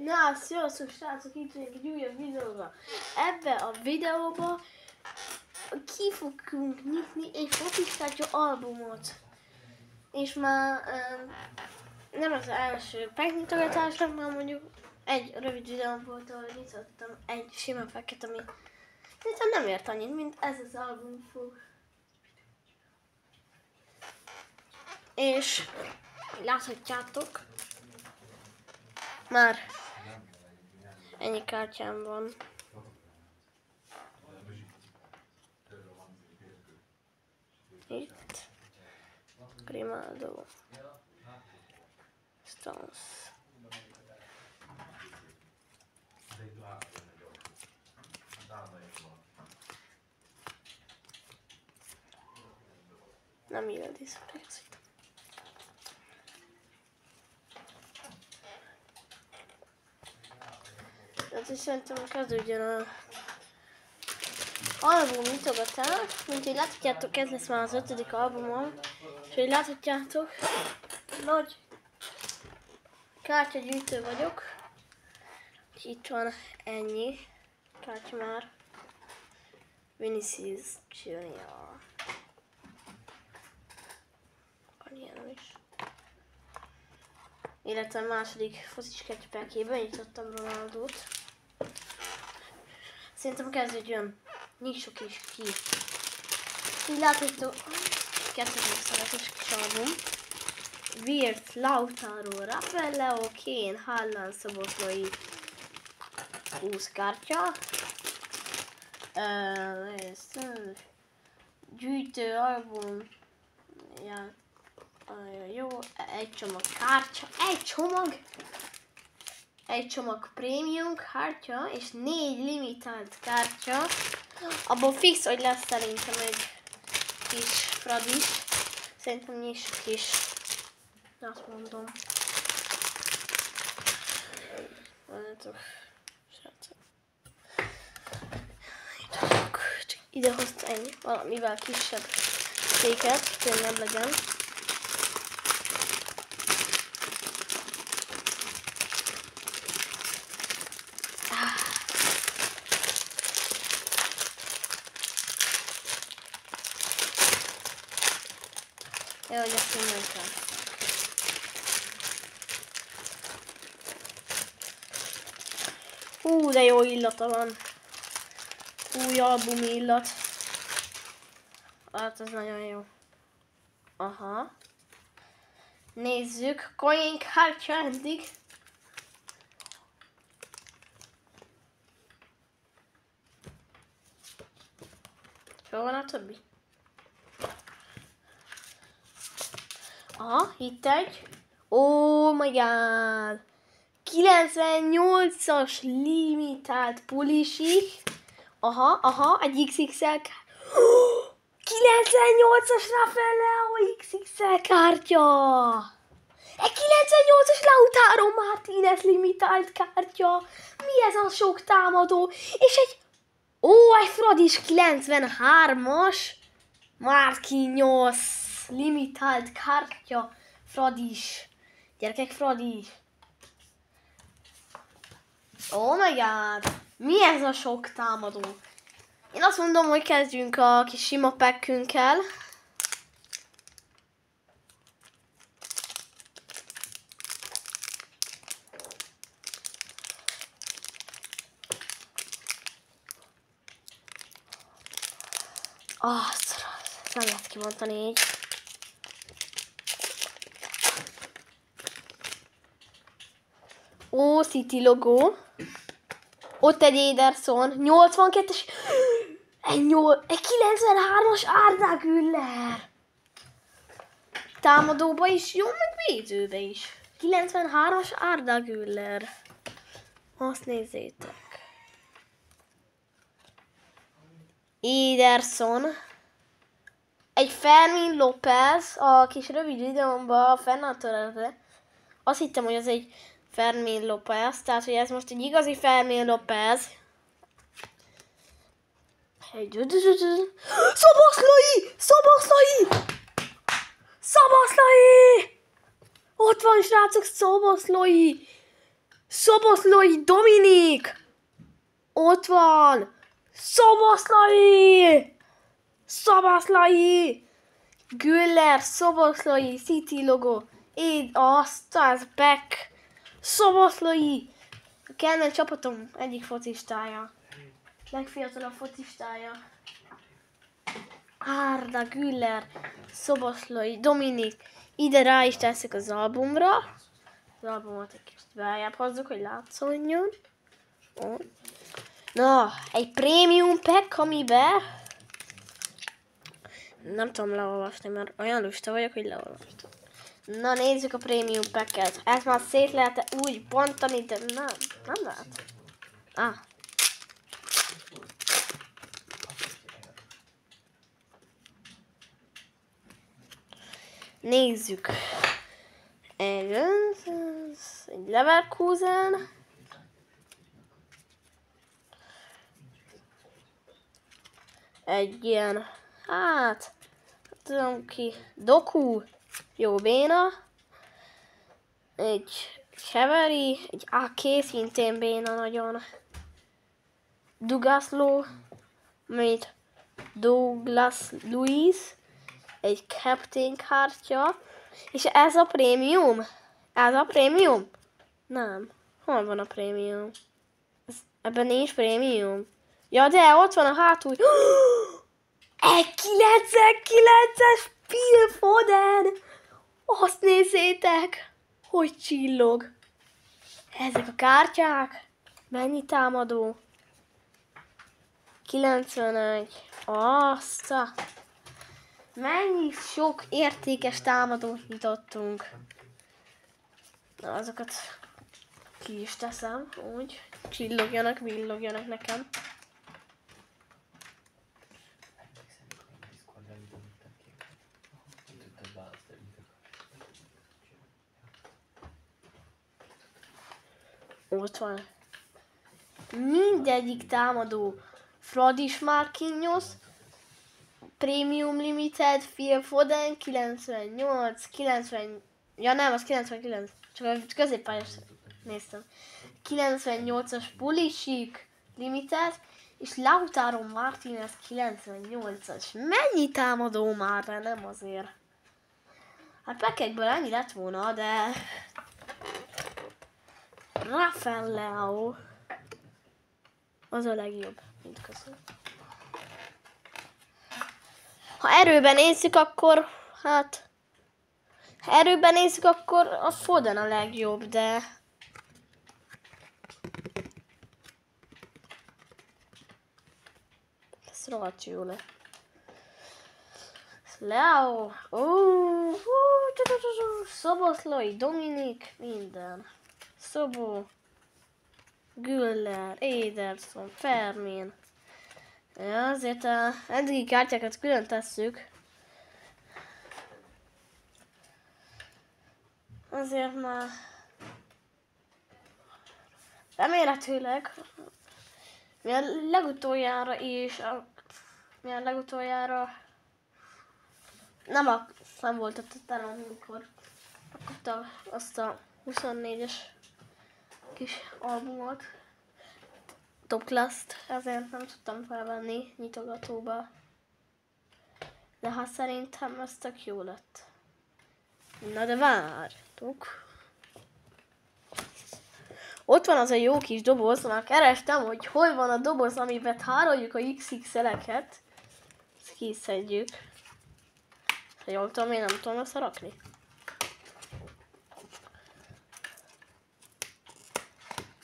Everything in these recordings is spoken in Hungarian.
Na, sziasztok srácok, itt vagyok egy újabb videóval. Ebbe a videóba ki fogunk nyitni egy fotiszkártya albumot. És már nem az első megnyitogatásnak, már mondjuk egy rövid videóm volt, ahol nyitottam egy sima packet, ami nem ért annyit, mint ez az album fog. És láthatjátok, már ennyi kártyám van. Itt Grimaldo, Stones, nem Yildiz, tehát szerintem kezdődjön a album nyitogatás, mint hogy láthatjátok, ez lesz már az 5. albumom, és hogy láthatjátok, nagy kártyagyűjtő vagyok, és itt van ennyi kártya már, Vinicius Junior, van ilyen is, illetve a második focis kártyapelkében nyitottam Ronaldót. Szerintem kezdődjön, nyissuk is ki. Így látható, 2025-ös kis album. Wirtz, Lautaro, Rafael Leo, Kane, Haaland, Szoboszlai, 20 kártya. Gyűjtő album. Ja, jó, egy csomag kártya, egy csomag prémium kártya és 4 limitált kártya. Abból fix, hogy lesz szerintem egy kis fradis. Szerintem nyissuk is. Azt mondom. Várjátok. Srácok. Ide hozta ennyi. Valamivel kisebb széket, könnyebb legyen. Jó, hogy ezt így mondtam. Hú, de jó illata van. Új album illat. Hát ez nagyon jó. Aha. Nézzük. Coin kártya eddig. Hol van a többi? Aha, itt egy. Oh my god! 98-as limitált Pulisic. Aha, egy XXL 98-as Rafael Leo XXL kártya! Egy 98-as Lautaro Martínez limitált kártya! Mi ez a sok támadó? És egy Fradis 93-as Marquinhos limitált kártya, Fradis. Gyerekek, Fradis. Oh my god. Mi ez a sok támadó? Én azt mondom, hogy kezdjünk a kis sima packünkkel. Nem lehet kimondani így. City logó. Ott egy Ederson. 82-es. Egy 93-as Arda Güler. Támadóba is jó, meg védőbe is. 93-as Arda Güler. Azt nézzétek. Ederson. Egy Fermin López. A kis rövid videómban a Fernandtől. Azt hittem, hogy az egy Fermin López, tehát hogy ez most egy igazi Fermin López. Szoboszlai! Ott van, srácok, Szoboszlai! Szoboszlai Dominik! Ott van! Szoboszlai! Szoboszlai! Güller, Szoboszlai, City logo. Azt az Beck. Szoboszlai! A kedvenc csapatom egyik focistája. Legfiatalabb focistája. Arda Güller, Szoboszlai, Dominik. Ide rá is teszik az albumra. Az albumot egy kicsit beljebb hozzuk, hogy látszódjon. Na, egy prémium pack, amiben nem tudom leolvasni, mert olyan lusta vagyok, hogy leolvastam. Na, nézzük a prémium packet. Ezt már szét lehet úgy bontani, de nem lehet. Nézzük. Egy Leverkusen. Egy ilyen, tudom ki, Doku, jó béna. Egy Cheveri, egy AK, szintén béna nagyon. Dugaslo, mint Douglas Luiz, egy Captain kártya. És ez a prémium? Ez a prémium? Nem. Hol van a prémium? Ebben nincs prémium. Ja, de ott van a hátul. Egy 99-es Phil Foden! Azt nézzétek! Hogy csillog. Ezek a kártyák. Mennyi támadó? 91. Azt. Mennyi sok értékes támadót nyitottunk. Na, azokat ki is teszem, úgy. Csillogjanak, villogjanak nekem. Ott van. Mindegyik támadó. Fradis Marquinhos, Premium Limited, Phil Foden, 98, 90... Ja nem, az 99. Csak a középpályás néztem. 98-as Pulisic Limited, és Lautaro Martinez 98-as. Mennyi támadó már, de nem azért. Hát packekből ennyi lett volna, de... Rafael Leao az a legjobb, mint közül. Ha erőben nézzük, akkor a Foden a legjobb, de... Ez rohadt jó le. Leao, Szoboszlai, Dominik, minden. Szobó, Güller, Ederson, Fermin. Ja, azért a eddigi kártyákat külön tesszük. Azért már remélhetőleg milyen legutoljára nem volt ott a terem, amikor kapta azt a 24-es kis albumot, Top Class-t, ezért nem tudtam felvenni nyitogatóba. De hát szerintem ez tök jó lett. Na de vártuk. Ott van az a jó kis doboz, már kerestem, hogy hol van a doboz, amiben tároljuk a XXL-eket. Ezt kiszedjük. Ha jól tudom, én nem tudom összerakni.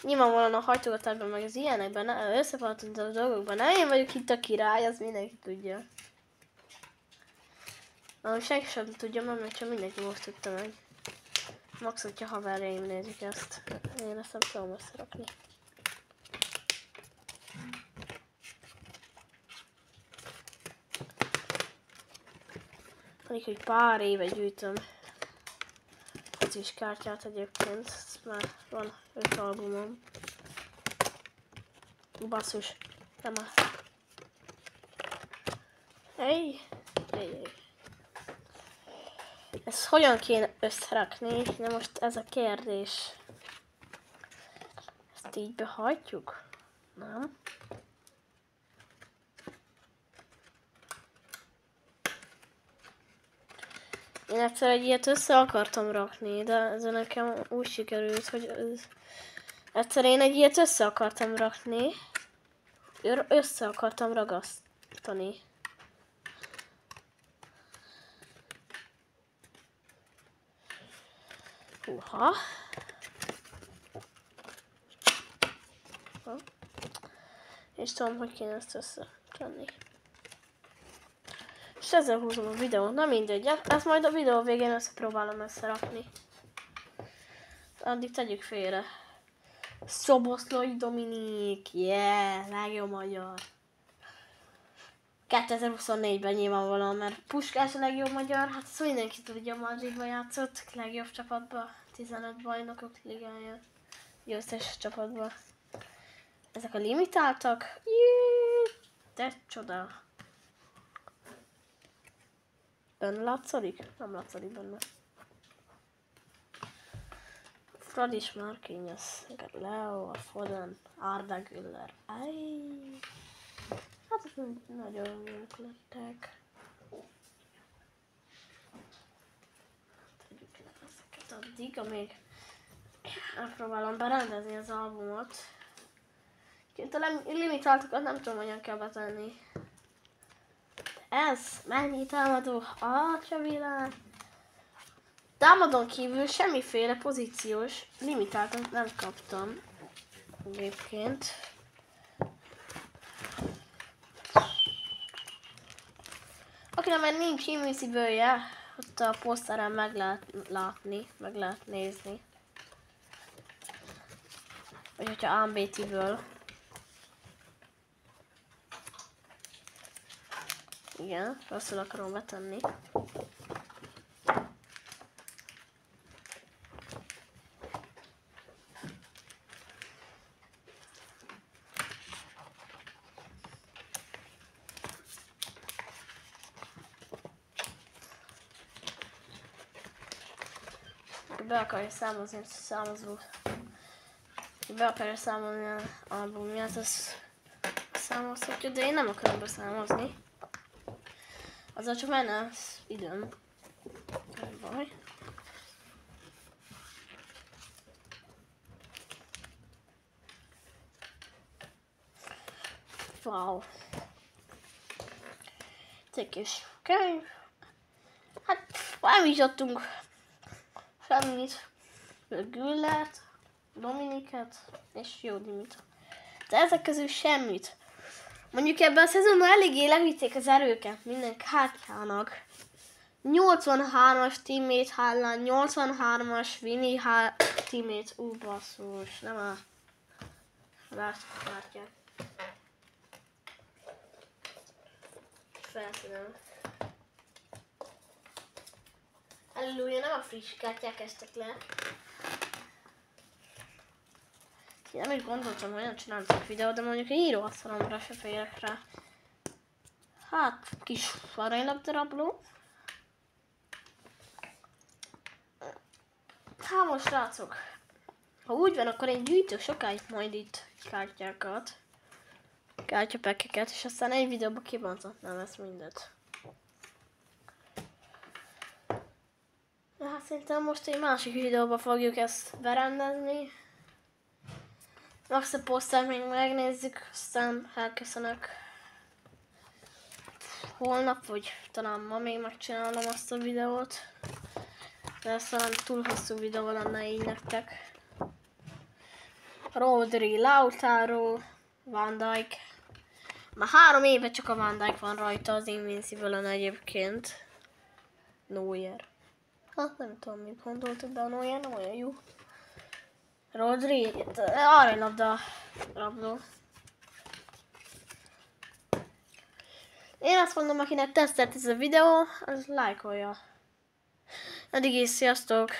Nyilvánvalóan a hajtogatásban, meg az ilyenekben, összefartottam a dolgokban, nem én vagyok itt a király, az mindenki tudja. Ahogy senki sem tudja, mert csak mindenki most tudta meg. Max, hogyha haverjaim nézik ezt. Én ezt nem tudom összerakni. Alig, hogy pár éve gyűjtöm focis kártyát egyébként. Ez már van 5 albumom. Basszus. Nem áll. Hey. Ezt hogyan kéne összerakni? De most ez a kérdés. Ezt így behagyjuk? Nem? Én egyszer egy ilyet össze akartam rakni, de ez nekem úgy sikerült, hogy egyszer én egy ilyet össze akartam rakni. Össze akartam ragasztani. Húha. És tudom, hogy kéne ezt összetenni. És ezzel húzom a videót, na mindegy, ezt majd a videó végén összepróbálom összerakni. Addig tegyük félre. Szoboszlói Dominik, yeah, legjobb magyar. 2024-ben nyilvánvalóan, mert Puskás a legjobb magyar, hát ezt mindenki tudja, Madridban játszott, legjobb csapatban, 15 bajnokok ligája, győztes csapatban. Ezek a limitáltak, jé, de csoda. Benne látszik? Nem látszik benne. Fradis, Marquinhos, Leo, Foden, Arda Güler. Hát ez nagyon jók lettek. Tegyük le ezeket addig, amíg elpróbálom berendezni az albumot. Kint a limitáltakat nem tudom, hogyan kell betenni. Ez mennyi támadó? Atyavilág! Támadón kívül semmiféle pozíciós limitáltat nem kaptam. Egyébként. Akinek már nincs Invincible-je, ott a poszteren meg lehet látni, meg lehet nézni. Vagy hogyha Unbeatable. Igen, rosszul akarom betenni. Be akarja számozni a számozó. Be akarja számolni az albumját, az számolhatja, de én nem akarom beszámozni. Azzal csak menne az időm. Nem baj. Wow. Cikis könyv. Hát nem is adtunk semmit. Güllert, Dominiket és Jódimit. De ezek közül semmit. Mondjuk ebben a szezonban eléggé levitték az erőket minden kártyának. 83-as teammate Haaland, 83-as Vini teammate, basszus, nem a lássuk a kártyák. Felszínem. Halleluja, nem a friss kártyák estek le. Én nem is gondoltam, hogy nem csináltam videót, de mondjuk íróasztalomra se férek rá. Hát, kis aranylabdarabló. Hát most srácok, ha úgy van, akkor én gyűjtök sokáig majd itt kártyákat. Kártyapekeket, és aztán egy videóban kibonthatnám ezt mindet. De hát szerintem most egy másik videóban fogjuk ezt berendezni. Max a posztert még megnézzük, aztán elköszönök. Holnap, vagy talán ma még megcsinálom azt a videót. De ez talán túl hosszú videó lenne így nektek. Rodri, Lautaro, Van Dijk. Már 3 éve csak a Van Dijk van rajta az Invincible-en egyébként. Neuer. Hát nem tudom, mit gondoltuk, de a Neuer nem olyan jó. Rodri, aranylabda rabló. Én azt mondom, akinek tetszett ez a videó, az lájkolja. Addig is, sziasztok!